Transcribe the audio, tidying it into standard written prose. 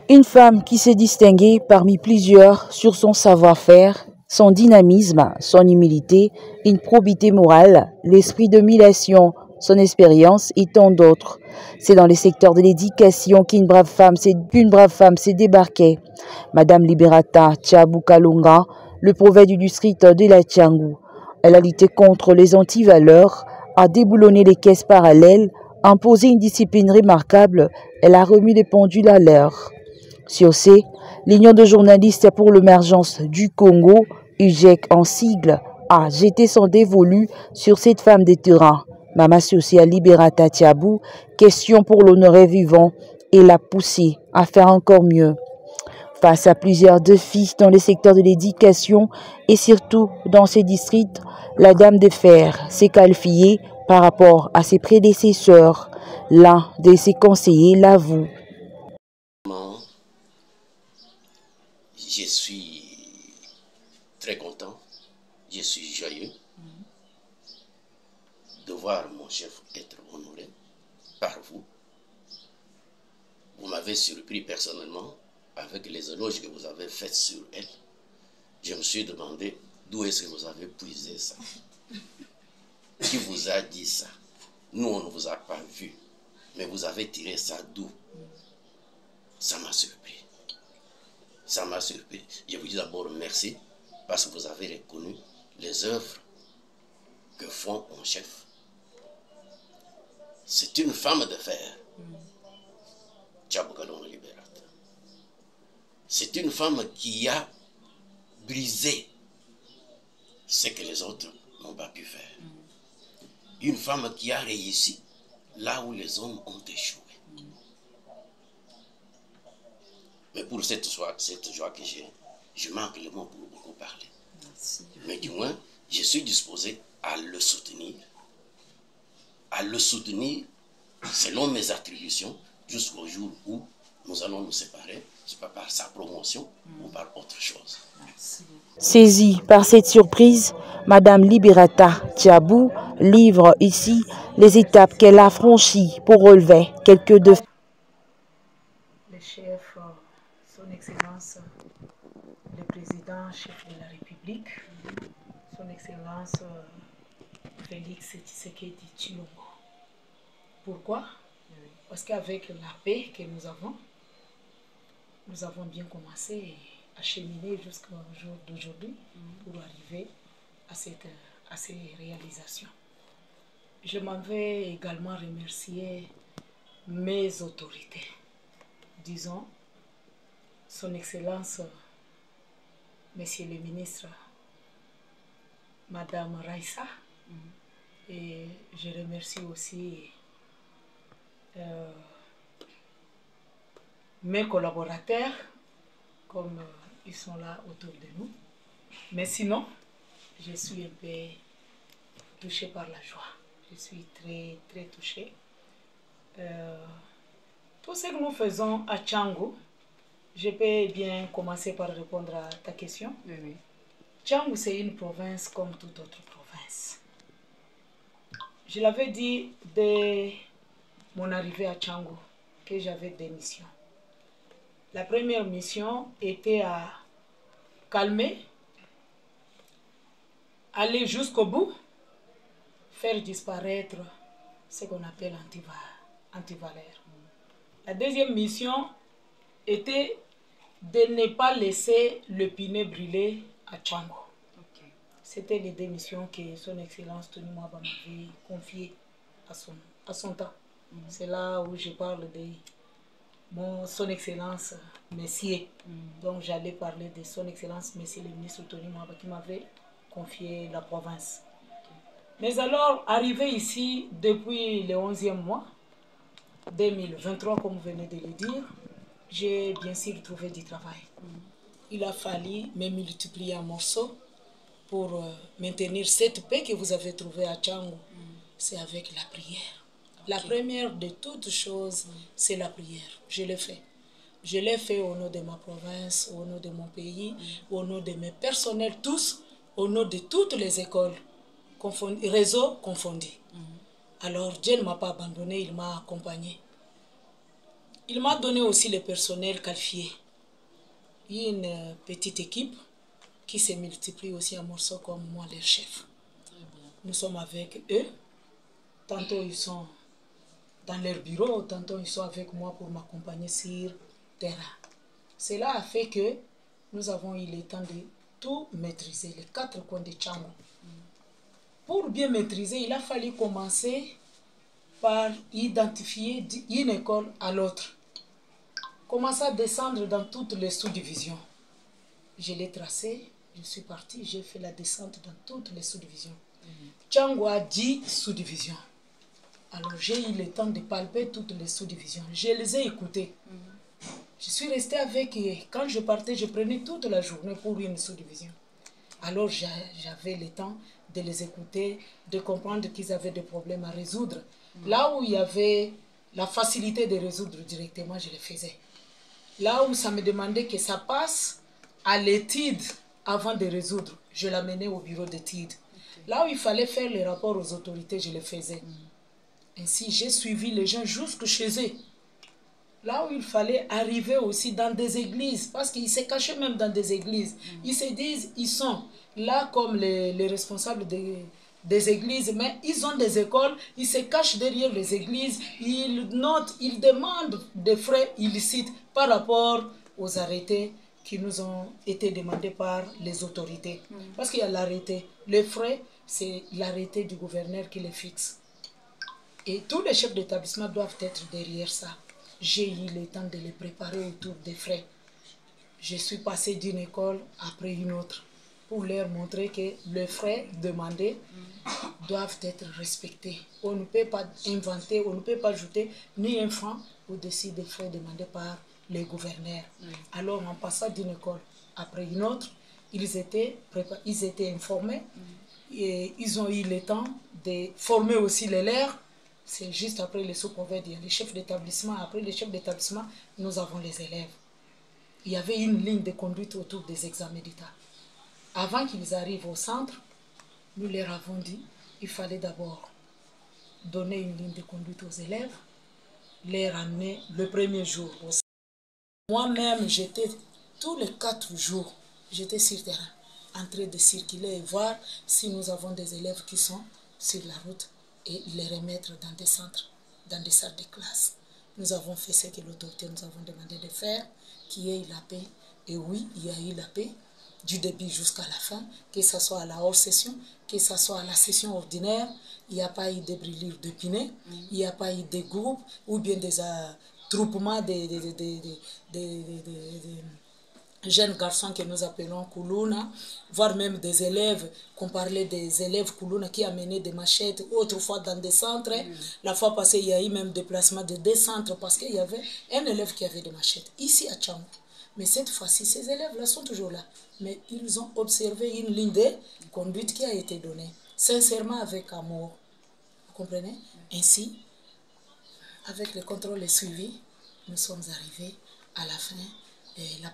Une femme qui s'est distinguée parmi plusieurs sur son savoir-faire, son dynamisme, son humilité, une probité morale, l'esprit de domination, son expérience et tant d'autres. C'est dans les secteurs de l'éducation qu'une brave femme s'est débarquée. Madame Liberata Tchabou Kalunga, le prophète du district de la Tchangou. Elle a lutté contre les antivaleurs, a déboulonné les caisses parallèles, a imposé une discipline remarquable, elle a remis les pendules à l'heure. Sur ce, l'Union de journalistes pour l'émergence du Congo, UJEC en sigle, a jeté son dévolu sur cette femme de terrain. Mama Social Liberata Tchabou, question pour l'honorer vivant et l'a poussée à faire encore mieux. Face à plusieurs défis dans le secteur de l'éducation et surtout dans ces districts, la Dame de Fer s'est qualifiée par rapport à ses prédécesseurs. L'un de ses conseillers l'avoue. Je suis très content, je suis joyeux de voir mon chef être honoré par vous. Vous m'avez surpris personnellement avec les éloges que vous avez faits sur elle. Je me suis demandé d'où est-ce que vous avez puisé ça. Qui vous a dit ça? Nous, on ne vous a pas vu, mais vous avez tiré ça d'où? Ça m'a surpris. Ça m'a surpris. Je vous dis d'abord merci parce que vous avez reconnu les œuvres que font mon chef. C'est une femme de fer. Tchabou Kalunga Liberata. C'est une femme qui a brisé ce que les autres n'ont pas pu faire. Une femme qui a réussi là où les hommes ont échoué. Mais pour cette joie que j'ai, je manque le mot pour beaucoup parler. Merci. Mais du moins, je suis disposé à le soutenir selon mes attributions jusqu'au jour où nous allons nous séparer. C'est pas par sa promotion ou par autre chose. Saisie par cette surprise, Madame Liberata Tchabou livre ici les étapes qu'elle a franchies pour relever quelques défis. Le chef, son Excellence, le président chef de la République, son Excellence Félix Tshisekedi Tshilombo. Pourquoi? Parce qu'avec la paix que nous avons bien commencé à cheminer jusqu'au jour d'aujourd'hui pour arriver à ces réalisations. Je m'en vais également remercier mes autorités. Disons, son Excellence, Monsieur le ministre, Madame Raissa, et je remercie aussi mes collaborateurs, comme ils sont là autour de nous. Mais sinon, je suis un peu touchée par la joie. Je suis très, très touchée. Tout ce que nous faisons à Tchangou, je peux bien commencer par répondre à ta question. Oui. Tchangou, c'est une province comme toute autre province. Je l'avais dit dès mon arrivée à Tchangou que j'avais deux missions. La première mission était à calmer, aller jusqu'au bout, faire disparaître ce qu'on appelle antivaleurs. La deuxième mission était de ne pas laisser le piney brûler à Tchangou. Okay. C'était les deux missions que son Excellence Tony Mwaba m'avait confiées à son temps. C'est là où je parle de son Excellence Messier. Donc j'allais parler de son Excellence Messier le ministre Tony Mwaba qui m'avait confié la province. Mais alors, arrivé ici depuis le 11e mois 2023, comme vous venez de le dire, j'ai bien sûr trouvé du travail. Il a fallu me multiplier en morceaux pour maintenir cette paix que vous avez trouvée à Tchangou. C'est avec la prière. La première de toutes choses, c'est la prière. Je l'ai fait. Je l'ai fait au nom de ma province, au nom de mon pays, au nom de mes personnels, tous, au nom de toutes les écoles, réseaux confondus. Alors Dieu ne m'a pas abandonné, il m'a accompagné. Il m'a donné aussi le personnel qualifié. Il y a une petite équipe qui se multiplie aussi à morceaux comme moi, leur chef. Nous sommes avec eux. Tantôt ils sont dans leur bureau, tantôt ils sont avec moi pour m'accompagner sur terrain. Cela a fait que nous avons eu le temps de tout maîtriser, les 4 coins de Tchango. Pour bien maîtriser, il a fallu commencer par identifier une école à l'autre. Commencer à descendre dans toutes les sous-divisions. Je l'ai tracé, je suis partie, j'ai fait la descente dans toutes les sous-divisions. Tchango a 10 sous-divisions. Alors j'ai eu le temps de palper toutes les sous-divisions. Je les ai écoutées. Je suis restée avec eux. Quand je partais, je prenais toute la journée pour une sous-division. Alors j'avais le temps de les écouter, de comprendre qu'ils avaient des problèmes à résoudre. Là où il y avait la facilité de résoudre directement, je le faisais. Là où ça me demandait que ça passe à l'étude avant de résoudre, je l'amenais au bureau d'études. Là où il fallait faire les rapports aux autorités, je le faisais. Ainsi, j'ai suivi les gens jusque chez eux. Là où il fallait arriver aussi dans des églises, parce qu'ils se cachaient même dans des églises. Ils se disent, ils sont là comme les responsables des églises, mais ils ont des écoles, ils se cachent derrière les églises, ils notent, ils demandent des frais illicites par rapport aux arrêtés qui nous ont été demandés par les autorités. Parce qu'il y a l'arrêté. Les frais, c'est l'arrêté du gouverneur qui les fixe. Et tous les chefs d'établissement doivent être derrière ça. J'ai eu le temps de les préparer autour des frais. Je suis passée d'une école après une autre pour leur montrer que les frais demandés doivent être respectés. On ne peut pas inventer, on ne peut pas ajouter ni un franc au-dessus des frais demandés par les gouverneurs. Alors en passant d'une école après une autre, ils étaient informés et ils ont eu le temps de former aussi les leurs. C'est juste après les sous-prophètes, il y a les chefs d'établissement. Après les chefs d'établissement, nous avons les élèves. Il y avait une ligne de conduite autour des examens d'État. Avant qu'ils arrivent au centre, nous leur avons dit qu'il fallait d'abord donner une ligne de conduite aux élèves, les ramener le premier jour au centre. Moi-même, j'étais tous les 4 jours, j'étais sur terrain, en train de circuler et voir si nous avons des élèves qui sont sur la route et les remettre dans des centres, dans des salles de classe. Nous avons fait ce que l'autorité nous avons demandé de faire, qu'il y ait la paix. Et oui, il y a eu la paix, du début jusqu'à la fin, que ce soit à la hors-session, que ce soit à la session ordinaire. Il n'y a pas eu de brûlure de pneus, il n'y a pas eu de groupes ou bien des attroupements de jeunes garçons que nous appelons Koulouna, voire même des élèves, qu'on parlait des élèves Koulouna qui amenaient des machettes autrefois dans des centres. La fois passée, il y a eu même déplacement de 2 centres parce qu'il y avait un élève qui avait des machettes ici à Tchango. Mais cette fois-ci, ces élèves-là sont toujours là. Mais ils ont observé une ligne de conduite qui a été donnée, sincèrement avec amour. Vous comprenez? Ainsi, avec le contrôle et suivi, nous sommes arrivés à la fin. Et la